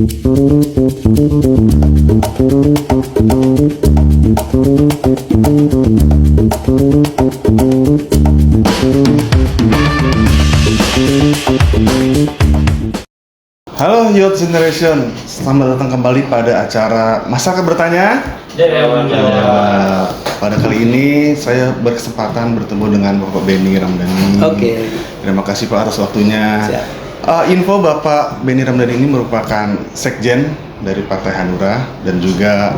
Halo Youth Generation, selamat datang kembali pada acara Masyarakat Bertanya. Pada kali ini saya berkesempatan bertemu dengan Bapak Benny Ramdhani. Oke. Terima kasih Pak atas waktunya. Siap. Info Bapak Benny Ramdhani ini merupakan Sekjen dari Partai Hanura dan juga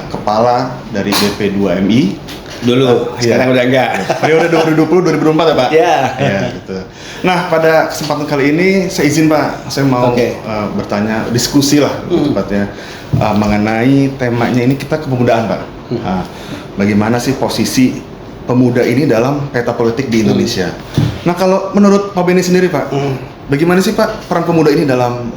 Kepala dari BP2MI. Dulu, sekarang udah enggak. Periode 2020-2024 ya Pak? Iya. Ya, gitu. Nah, pada kesempatan kali ini saya izin Pak, saya mau bertanya, diskusi lah tepatnya mengenai temanya ini kita kepemudaan Pak. Bagaimana sih posisi pemuda ini dalam peta politik di Indonesia? Nah, kalau menurut Pak Benny sendiri Pak, bagaimana sih Pak peran pemuda ini dalam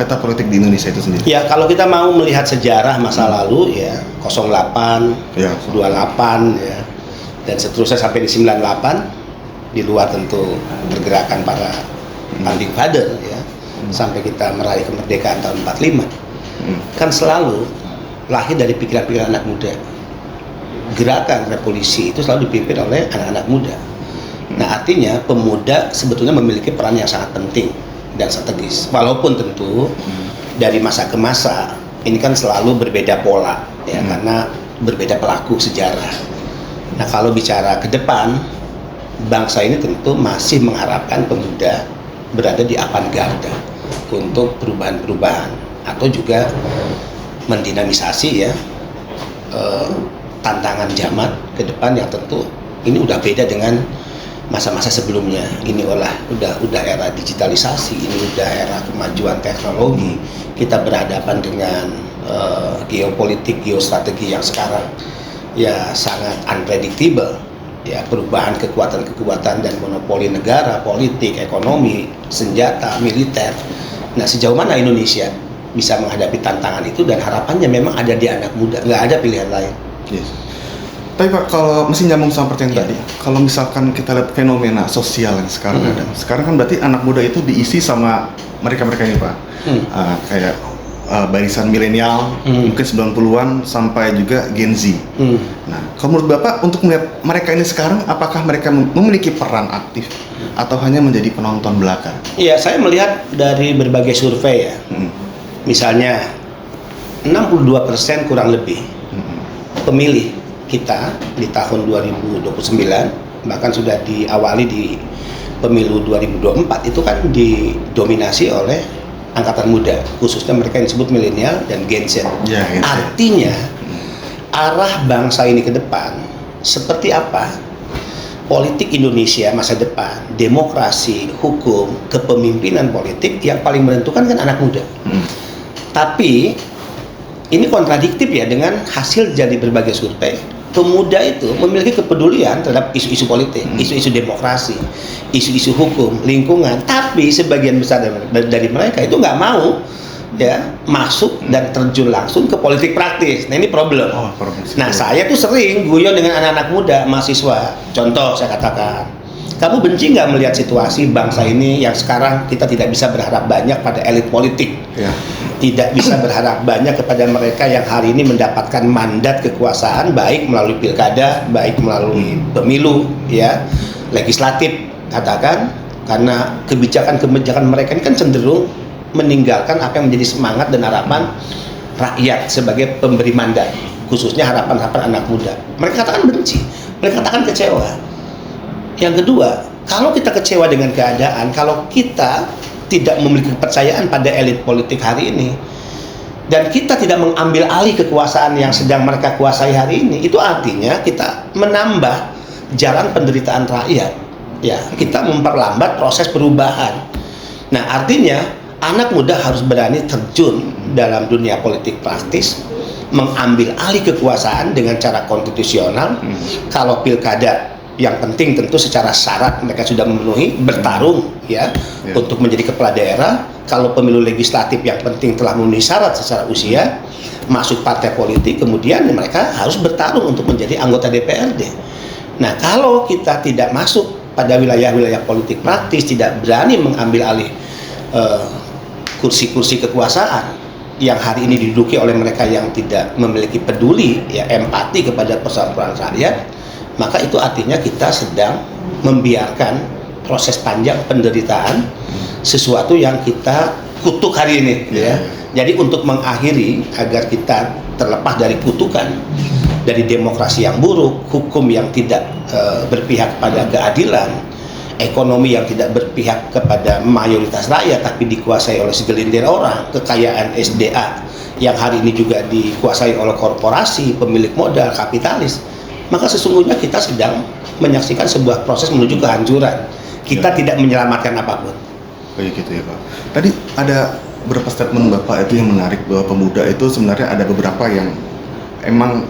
peta politik di Indonesia itu sendiri? Ya, kalau kita mau melihat sejarah masa lalu ya, 08, ya, 28 ya, dan seterusnya sampai di 98, di luar tentu pergerakan para founding father ya, sampai kita meraih kemerdekaan tahun 45, kan selalu lahir dari pikiran-pikiran anak muda. Gerakan revolusi itu selalu dipimpin oleh anak-anak muda. Nah, artinya pemuda sebetulnya memiliki peran yang sangat penting dan strategis. Walaupun tentu dari masa ke masa ini kan selalu berbeda pola ya, karena berbeda pelaku sejarah. Nah, kalau bicara ke depan, bangsa ini tentu masih mengharapkan pemuda berada di avant-garde untuk perubahan-perubahan atau juga mendinamisasi ya tantangan zaman ke depan yang tentu ini udah beda dengan masa-masa sebelumnya. Ini udah era digitalisasi, ini udah era kemajuan teknologi. Kita berhadapan dengan geopolitik, geostrategi yang sekarang ya sangat unpredictable. Ya, perubahan kekuatan-kekuatan dan monopoli negara, politik, ekonomi, senjata, militer. Nah, sejauh mana Indonesia bisa menghadapi tantangan itu, dan harapannya memang ada di anak muda, nggak ada pilihan lain. Yes. Tapi Pak, kalau mesti nyambung sama pertanyaan tadi, kalau misalkan kita lihat fenomena sosial yang sekarang ada, sekarang kan berarti anak muda itu diisi sama mereka-mereka ini Pak, kayak barisan milenial, mungkin 90-an sampai juga Gen Z. Nah, kalau menurut Bapak, untuk melihat mereka ini sekarang, apakah mereka memiliki peran aktif atau hanya menjadi penonton belaka? Iya, saya melihat dari berbagai survei ya, misalnya 62% kurang lebih pemilih kita di tahun 2029, bahkan sudah diawali di pemilu 2024, itu kan didominasi oleh angkatan muda, khususnya mereka yang disebut milenial dan Gen Z. Ya, artinya arah bangsa ini ke depan seperti apa, politik Indonesia masa depan, demokrasi, hukum, kepemimpinan politik, yang paling menentukan kan anak muda. Tapi ini kontradiktif ya dengan hasil dari berbagai survei. Pemuda itu memiliki kepedulian terhadap isu-isu politik, isu-isu demokrasi, isu-isu hukum, lingkungan. Tapi sebagian besar dari mereka itu nggak mau ya masuk dan terjun langsung ke politik praktis. Nah, ini problem. Nah, saya tuh sering guyon dengan anak-anak muda, mahasiswa. Contoh saya katakan, kamu benci nggak melihat situasi bangsa ini yang sekarang kita tidak bisa berharap banyak pada elit politik, tidak bisa berharap banyak kepada mereka yang hari ini mendapatkan mandat kekuasaan, baik melalui pilkada, baik melalui pemilu, ya, legislatif, katakan, karena kebijakan-kebijakan mereka ini kan cenderung meninggalkan apa yang menjadi semangat dan harapan rakyat sebagai pemberi mandat, khususnya harapan-harapan anak muda. Mereka katakan benci, mereka katakan kecewa. Yang kedua, kalau kita kecewa dengan keadaan, kalau kita tidak memiliki kepercayaan pada elit politik hari ini, dan kita tidak mengambil alih kekuasaan yang sedang mereka kuasai hari ini, itu artinya kita menambah jalan penderitaan rakyat. Ya, kita memperlambat proses perubahan. Nah, artinya anak muda harus berani terjun dalam dunia politik praktis, mengambil alih kekuasaan dengan cara konstitusional. Kalau pilkada yang penting tentu secara syarat mereka sudah memenuhi, bertarung ya untuk menjadi kepala daerah. Kalau pemilu legislatif yang penting telah memenuhi syarat secara usia, masuk partai politik, kemudian mereka harus bertarung untuk menjadi anggota DPRD. Nah, kalau kita tidak masuk pada wilayah-wilayah politik praktis, tidak berani mengambil alih kursi-kursi kekuasaan, yang hari ini diduduki oleh mereka yang tidak memiliki peduli, ya, empati kepada persoalan rakyat, maka itu artinya kita sedang membiarkan proses panjang penderitaan sesuatu yang kita kutuk hari ini, ya. Jadi untuk mengakhiri agar kita terlepas dari kutukan, dari demokrasi yang buruk, hukum yang tidak berpihak pada keadilan, ekonomi yang tidak berpihak kepada mayoritas rakyat tapi dikuasai oleh segelintir orang, kekayaan SDA yang hari ini juga dikuasai oleh korporasi, pemilik modal, kapitalis, maka sesungguhnya kita sedang menyaksikan sebuah proses menuju kehancuran. Kita tidak menyelamatkan apapun. Kayak gitu ya Pak. Tadi ada beberapa statement Bapak itu yang menarik, bahwa pemuda itu sebenarnya ada beberapa yang emang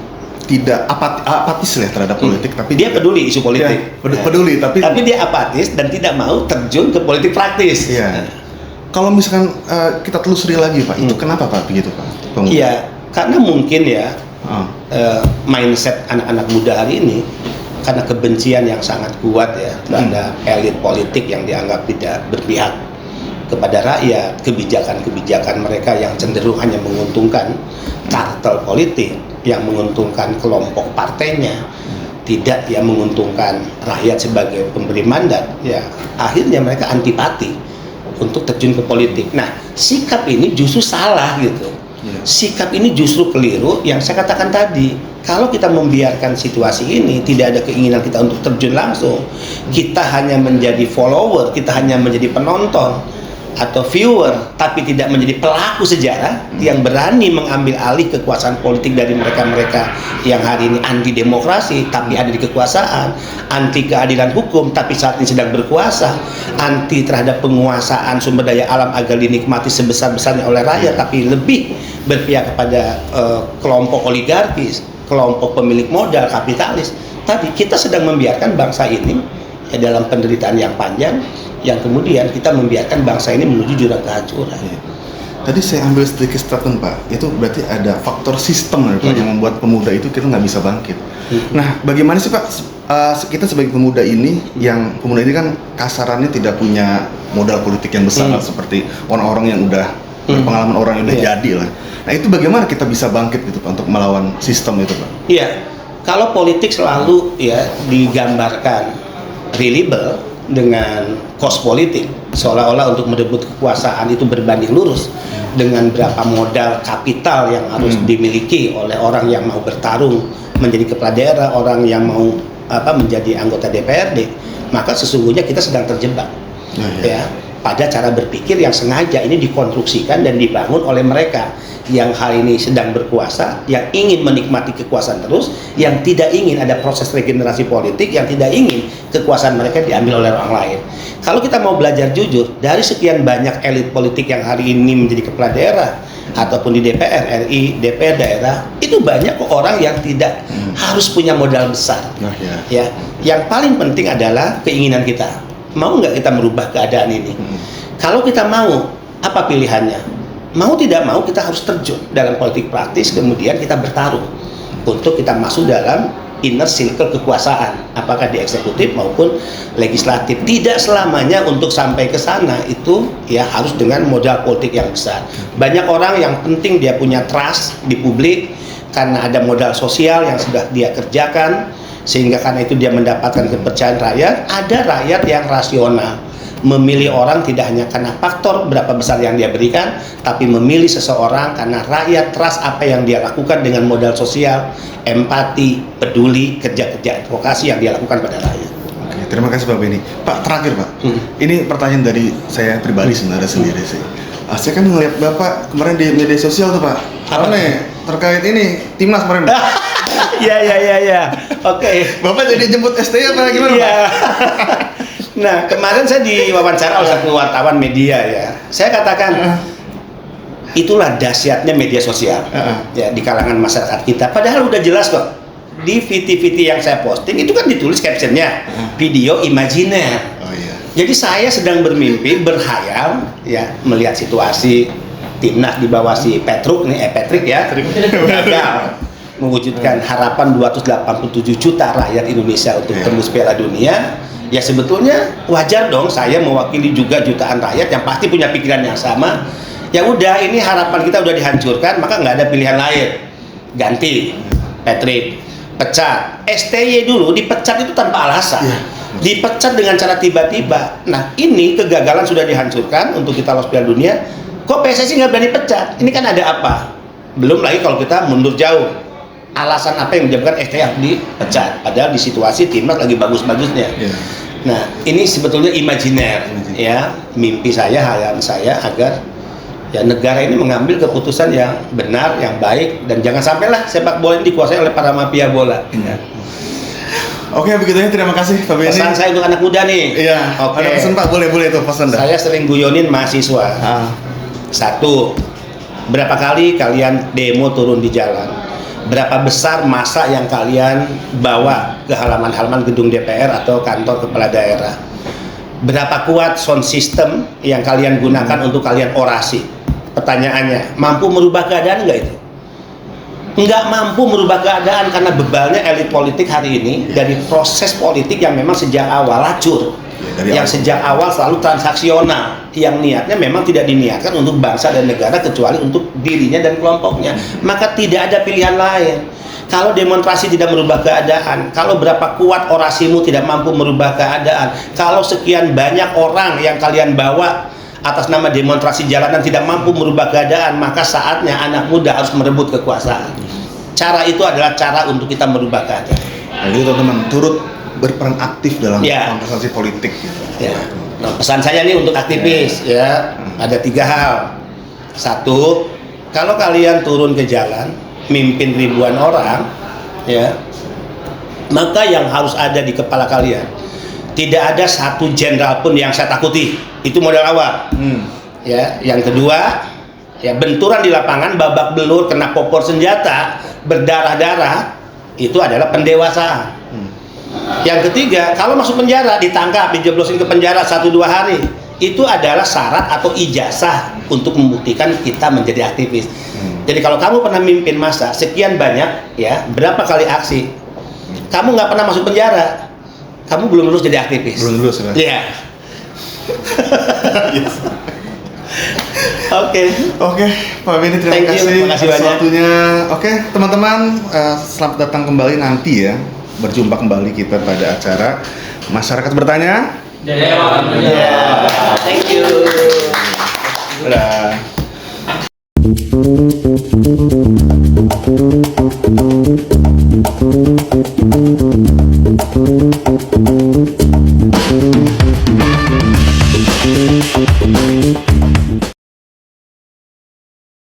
tidak apatis lah terhadap politik, tapi dia peduli isu politik. Ya, peduli, tapi dia apatis dan tidak mau terjun ke politik praktis. Iya. Kalau misalkan kita telusuri lagi Pak, itu kenapa Pak begitu Pak? Pemuda? Iya, karena mungkin ya mindset anak-anak muda hari ini karena kebencian yang sangat kuat ya terhadap elit politik yang dianggap tidak berpihak kepada rakyat, kebijakan-kebijakan mereka yang cenderung hanya menguntungkan kartel politik, yang menguntungkan kelompok partainya, tidak yang menguntungkan rakyat sebagai pemberi mandat, ya akhirnya mereka antipati untuk terjun ke politik. Nah, sikap ini justru salah gitu. Sikap ini justru keliru yang saya katakan tadi. Kalau kita membiarkan situasi ini, tidak ada keinginan kita untuk terjun langsung, kita hanya menjadi follower, kita hanya menjadi penonton atau viewer, tapi tidak menjadi pelaku sejarah yang berani mengambil alih kekuasaan politik dari mereka-mereka yang hari ini anti demokrasi tapi ada di kekuasaan, anti keadilan hukum tapi saat ini sedang berkuasa, anti terhadap penguasaan sumber daya alam agar dinikmati sebesar-besarnya oleh rakyat tapi lebih berpihak kepada kelompok oligarkis, kelompok pemilik modal, kapitalis. Tadi kita sedang membiarkan bangsa ini ya dalam penderitaan yang panjang, yang kemudian kita membiarkan bangsa ini menuju jurang kehancuran. Tadi saya ambil sedikit statement Pak, itu berarti ada faktor sistem Pak yang membuat pemuda itu kita nggak bisa bangkit. Nah, bagaimana sih Pak kita sebagai pemuda ini, yang pemuda ini kan kasarannya tidak punya modal politik yang besar seperti orang-orang yang udah berpengalaman, orang yang udah jadi lah. Nah, itu bagaimana kita bisa bangkit gitu Pak untuk melawan sistem itu Pak? Iya, kalau politik selalu ya digambarkan reliable dengan kos politik, seolah-olah untuk merebut kekuasaan itu berbanding lurus dengan berapa modal kapital yang harus dimiliki oleh orang yang mau bertarung menjadi kepala daerah, orang yang mau menjadi anggota DPRD, maka sesungguhnya kita sedang terjebak ya pada cara berpikir yang sengaja ini dikonstruksikan dan dibangun oleh mereka yang hari ini sedang berkuasa, yang ingin menikmati kekuasaan terus, yang tidak ingin ada proses regenerasi politik, yang tidak ingin kekuasaan mereka diambil oleh orang lain. Kalau kita mau belajar jujur, dari sekian banyak elit politik yang hari ini menjadi kepala daerah ataupun di DPR RI, DPR daerah, itu banyak kok orang yang tidak harus punya modal besar. Ya, yang paling penting adalah keinginan kita. Mau nggak kita merubah keadaan ini? Kalau kita mau, apa pilihannya? Mau tidak mau kita harus terjun dalam politik praktis, kemudian kita bertarung untuk kita masuk dalam inner circle kekuasaan, apakah di eksekutif maupun legislatif. Tidak selamanya untuk sampai ke sana itu ya harus dengan modal politik yang besar. Banyak orang yang penting dia punya trust di publik karena ada modal sosial yang sudah dia kerjakan, sehingga karena itu dia mendapatkan kepercayaan rakyat. Ada rakyat yang rasional, memilih orang tidak hanya karena faktor berapa besar yang dia berikan, tapi memilih seseorang karena rakyat trust apa yang dia lakukan dengan modal sosial, empati, peduli, kerja-kerja advokasi yang dia lakukan pada rakyat. Oke, terima kasih Pak Benny. Pak, terakhir Pak, ini pertanyaan dari saya pribadi sebenarnya sendiri sih. Saya kan ngeliat Bapak kemarin di media sosial tuh Pak, apa nih terkait ini timnas kemarin. Ya. Oke. Bapak jadi jemput STI apa gimana Pak? Nah, kemarin saya diwawancara oleh satu wartawan media ya. Saya katakan itulah dahsyatnya media sosial ya di kalangan masyarakat kita. Padahal udah jelas kok. Di VT-VT yang saya posting itu kan ditulis captionnya video imajiner. Jadi saya sedang bermimpi, berhayal ya melihat situasi timnas di bawah si Patrick ya gagal mewujudkan harapan 287 juta rakyat Indonesia untuk tembus Piala Dunia. Ya sebetulnya wajar dong saya mewakili juga jutaan rakyat yang pasti punya pikiran yang sama, Ya udah, ini harapan kita udah dihancurkan, maka nggak ada pilihan lain. Ganti, Patrick, pecat. STY dulu dipecat itu tanpa alasan. Dipecat dengan cara tiba-tiba. Nah, ini kegagalan sudah dihancurkan untuk kita lolos Piala Dunia. Kok PSSI nggak berani pecat? Ini kan ada apa? Belum lagi kalau kita mundur jauh. Alasan apa yang menyebabkan STY harus dipecat? Padahal di situasi timnas lagi bagus-bagusnya. Nah, ini sebetulnya imajiner, ya, mimpi saya, hayalan saya agar ya negara ini mengambil keputusan yang benar, yang baik, dan jangan sampailah sepak bola ini dikuasai oleh para mafia bola. Oke, begitunya, terima kasih Pak Benny. Pesan saya untuk anak muda nih. Iya, Oke. ada pesan Pak, boleh itu pesan dah. Saya sering guyonin mahasiswa. Satu, berapa kali kalian demo turun di jalan? Berapa besar massa yang kalian bawa ke halaman-halaman gedung DPR atau kantor kepala daerah? Berapa kuat sound system yang kalian gunakan untuk kalian orasi? Pertanyaannya, mampu merubah keadaan nggak itu? Nggak mampu merubah keadaan karena bebalnya elit politik hari ini dari proses politik yang memang sejak awal lacur. Sejak awal selalu transaksional, yang niatnya memang tidak diniatkan untuk bangsa dan negara kecuali untuk dirinya dan kelompoknya. Maka tidak ada pilihan lain. Kalau demonstrasi tidak merubah keadaan, kalau berapa kuat orasimu tidak mampu merubah keadaan, kalau sekian banyak orang yang kalian bawa atas nama demonstrasi jalanan tidak mampu merubah keadaan, maka saatnya anak muda harus merebut kekuasaan. Cara itu adalah cara untuk kita merubah keadaan. Jadi teman-teman turut berperan aktif dalam kontestasi politik gitu. Ya. Nah, pesan saya nih untuk aktivis ada 3 hal. Satu, kalau kalian turun ke jalan mimpin ribuan orang, maka yang harus ada di kepala kalian tidak ada satu jenderal pun yang saya takuti. Itu modal awal. Yang kedua, benturan di lapangan babak belur kena popor senjata berdarah-darah itu adalah pendewasaan. Yang ketiga, kalau masuk penjara, ditangkap, dijeblosin ke penjara 1-2 hari, itu adalah syarat atau ijazah untuk membuktikan kita menjadi aktivis. Jadi kalau kamu pernah mimpin massa sekian banyak, berapa kali aksi, kamu nggak pernah masuk penjara, kamu belum lulus jadi aktivis. Belum lulus, kan? Iya. Oke, Pak Benny, terima kasih atas waktunya. Oke, teman-teman, selamat datang kembali nanti ya. Berjumpa kembali kita pada acara Masyarakat Bertanya. Thank you. Dadah.